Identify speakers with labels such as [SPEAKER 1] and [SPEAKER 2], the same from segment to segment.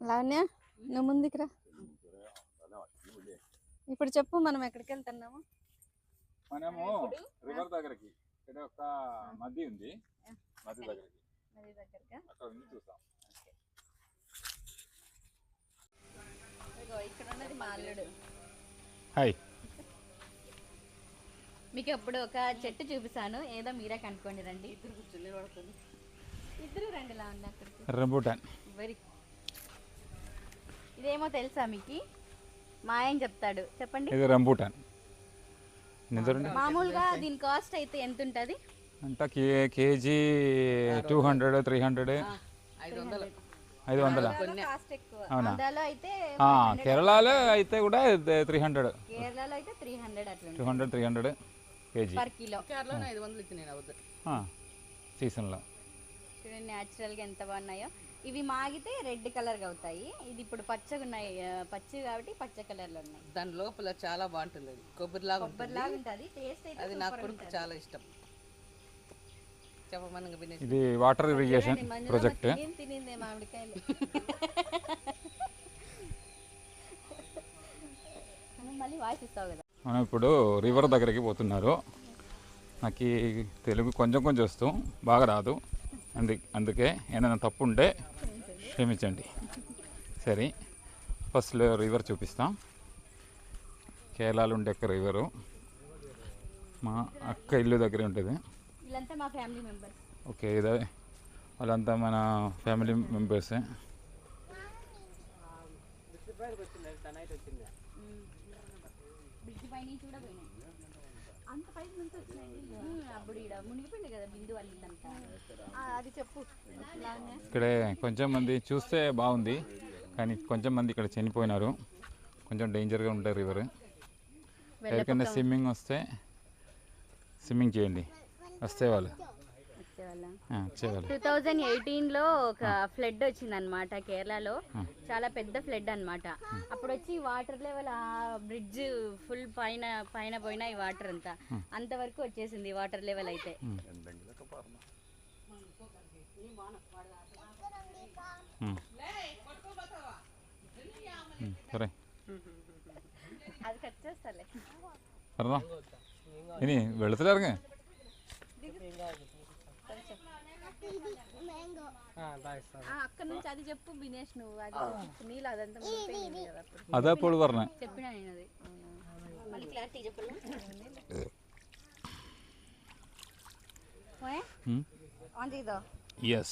[SPEAKER 1] లావణ్య నువ్వు ముందుకు రా. ఇప్పుడు చెప్పు మనం ఎక్కడికి వెళ్తున్నాము?
[SPEAKER 2] మనము రివర్ దగ్గరికి, ఇక్కడ ఒక నది ఉంది, నది దగ్గరికి అక్కడ ఉంది, చూసాం.
[SPEAKER 1] ఇక్కడ ఉన్నది మా అల్లుడు.
[SPEAKER 2] హాయ్.
[SPEAKER 1] మీకు ఇప్పుడు ఒక చెట్టు చూపిస్తాను, ఏదో మీరే కనుక్కోండి. రండి, ఇద్దరు కూర్చొని పడుతుంది. ఇద్దరు రండి. ఇలా ఉంది అక్కడికి.
[SPEAKER 2] రంబూటాన్.
[SPEAKER 1] వెరీ. ఇదేమో తెలుసా మీకు? మా ఆయన చెప్తాడు, చెప్పండి.
[SPEAKER 2] ఇది రంబూటాన్.
[SPEAKER 1] మామూలుగా దీని కాస్ట్ అయితే ఎంత ఉంటుంది?
[SPEAKER 2] అంటే కేజీ 200, 300, 500. అవునా? కేరళలో అయితే కూడా 300.
[SPEAKER 1] కేరళలో అయితే 300 అట్లా.
[SPEAKER 2] 200, 300 కేజీ
[SPEAKER 1] పర్ కిలో.
[SPEAKER 3] కేరళలో 500 ఇచ్చినాయి
[SPEAKER 2] సీజన్లో.
[SPEAKER 1] చూడండి న్యాచురల్గా ఎంత బాగున్నాయో. ఇవి మాగితే రెడ్ కలర్గా అవుతాయి. ఇది ఇప్పుడు పచ్చగా ఉన్నాయి, పచ్చి కాబట్టి పచ్చ కలర్లో ఉన్నాయి.
[SPEAKER 3] దాని లోపల చాలా బాగుంటుంది, అది కొబ్బరిలాగా
[SPEAKER 1] ఉంటుంది. టేస్ట్ అయితే
[SPEAKER 3] అది నాకు కూడా చాలా ఇష్టం. చెప్పమని
[SPEAKER 2] ఇది వాటర్ ఇరిగేషన్ ప్రాజెక్ట్.
[SPEAKER 1] తినిందే మామిడికాయలు. మళ్ళీ వాయిస్ ఇస్తావు కదా.
[SPEAKER 2] మనం ఇప్పుడు రివర్ దగ్గరికి పోతున్నారు. నాకు తెలుగు కొంచెం కొంచెం వస్తాం, బాగా రాదు. అందుకే ఏదైనా తప్పు ఉంటే క్షమించండి. సరే, ఫస్ట్ రివర్ చూపిస్తాం. కేరళలో ఉండే ఒక రివరు, మా అక్క ఇల్లు దగ్గరే ఉంటుంది.
[SPEAKER 1] వీళ్ళంతా మా ఫ్యామిలీ మెంబర్స్.
[SPEAKER 2] ఓకే, ఇదే వాళ్ళంతా మన ఫ్యామిలీ మెంబర్సే. ఇక్కడే కొంచెం మంది చూస్తే బాగుంది, కానీ కొంచెం మంది ఇక్కడ చనిపోయినారు. కొంచెం డేంజర్గా ఉంటుంది రివర్. ఎవరికైనా స్విమ్మింగ్ వస్తే స్విమ్మింగ్ చేయండి, వస్తే వాళ్ళు.
[SPEAKER 1] 2018లో ఒక ఫ్లడ్ వచ్చింది అనమాట కేరళలో. చాలా పెద్ద ఫ్లడ్ అనమాట. అప్పుడు వచ్చి వాటర్ లెవెల్ ఆ బ్రిడ్జ్ ఫుల్ పైన పోయినా ఈ వాటర్ అంతవరకు వచ్చేసింది వాటర్ లెవెల్ అయితే.
[SPEAKER 2] సరే,
[SPEAKER 1] అది కట్ చేస్తాలే.
[SPEAKER 2] ఇని వెళుతున్నారు.
[SPEAKER 1] అక్కడ నుంచి అది చెప్పు బినేష్, నువ్వు అది నీళ్ళు అదంతా
[SPEAKER 2] అదే పొడి వరణ
[SPEAKER 1] చెప్పినా నేను. అది మళ్ళీ క్లారిటీ చెప్పాలి.
[SPEAKER 2] yes,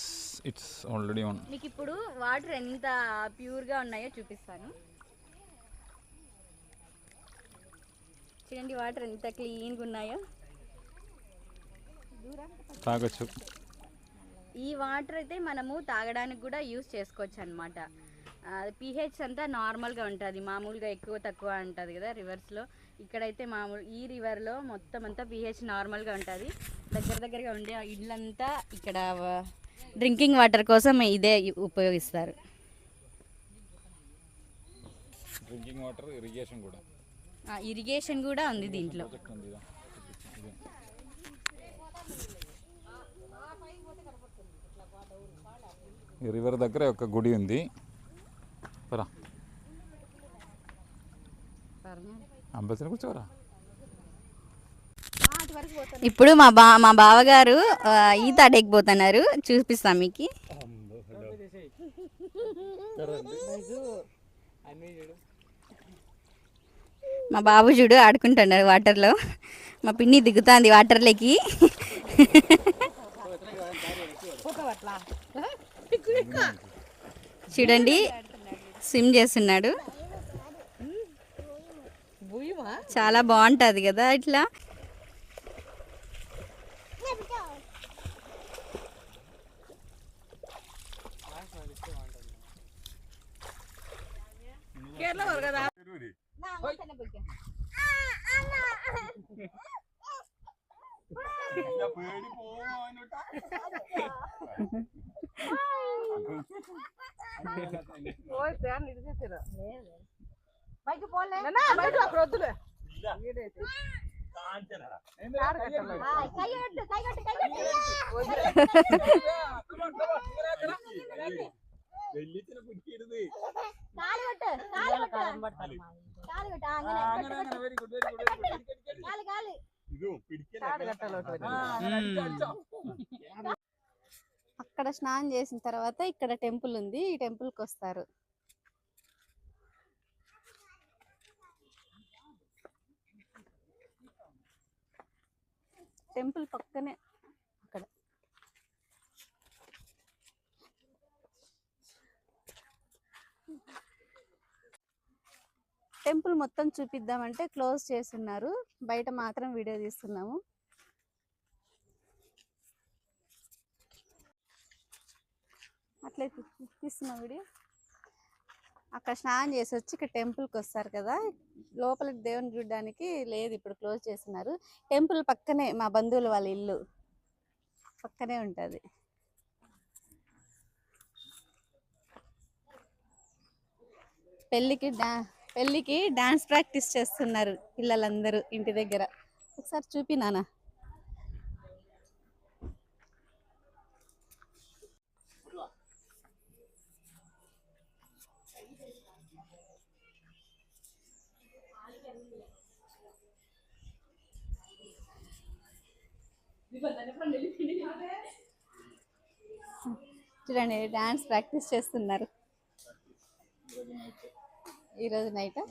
[SPEAKER 2] it's already on.
[SPEAKER 1] మీకు ఇప్పుడు వాటర్ ఎంత ప్యూర్గా ఉన్నాయో చూపిస్తాను. చూడండి వాటర్ ఎంత క్లీన్గా ఉన్నాయో.
[SPEAKER 2] తాగొచ్చు.
[SPEAKER 1] ఈ వాటర్ అయితే మనము తాగడానికి కూడా యూస్ చేసుకోవచ్చు అనమాట. pH అంతా నార్మల్గా ఉంటుంది, మామూలుగా ఎక్కువ తక్కువ ఉంటుంది కదా రివర్స్లో. ఇక్కడైతే మామూలు ఈ రివర్లో మొత్తం అంతా pH నార్మల్గా ఉంటుంది. దగ్గరగా ఉండే ఇళ్ళంతా ఇక్కడ డ్రింకింగ్ వాటర్ కోసం ఇదే ఉపయోగిస్తారు.
[SPEAKER 2] డ్రింకింగ్ వాటర్
[SPEAKER 1] ఇరిగేషన్ కూడా ఉంది దీంట్లో.
[SPEAKER 2] ఈ రివర్ దగ్గర ఒక గుడి ఉంది. అంబేద్కర్ కూర్చోరా.
[SPEAKER 1] ఇప్పుడు మా బావగారు ఈత అడేకపోతున్నారు, చూపిస్తాం మీకు. మా బాబు చూడు ఆడుకుంటున్నారు వాటర్లో. మా పిన్ని దిగుతుంది వాటర్లోకి. చూడండి స్విమ్ చేస్తున్నాడు. చాలా బాగుంటుంది కదా ఇట్లా. కాలు పెట్టు, ఆ, అంగనే, పెట్టు, పెట్టు. కాలు, కాలు. అక్కడ స్నానం చేసిన తర్వాత ఇక్కడ టెంపుల్ ఉంది, ఈ టెంపుల్ కి వస్తారు. టెంపుల్ పక్కనే అక్కడ. టెంపుల్ మొత్తం చూపిద్దామంటే క్లోజ్ చేస్తున్నారు, బయట మాత్రం వీడియో తీస్తున్నాము. అట్లే తీస్తున్నా వీడియో. అక్కడ స్నానం చేసి వచ్చి ఇక్కడ టెంపుల్కి వస్తారు కదా, లోపలికి దేవుని చూడడానికి లేదు, ఇప్పుడు క్లోజ్ చేస్తున్నారు. టెంపుల్ పక్కనే మా బంధువులు వాళ్ళ ఇల్లు పక్కనే ఉంటుంది. పెళ్ళికి డాన్స్ ప్రాక్టీస్ చేస్తున్నారు పిల్లలందరూ ఇంటి దగ్గర. ఒకసారి చూపినానా. చూడండి డాన్స్ ప్రాక్టీస్ చేస్తున్నారు. ఈరోజు నైట్కా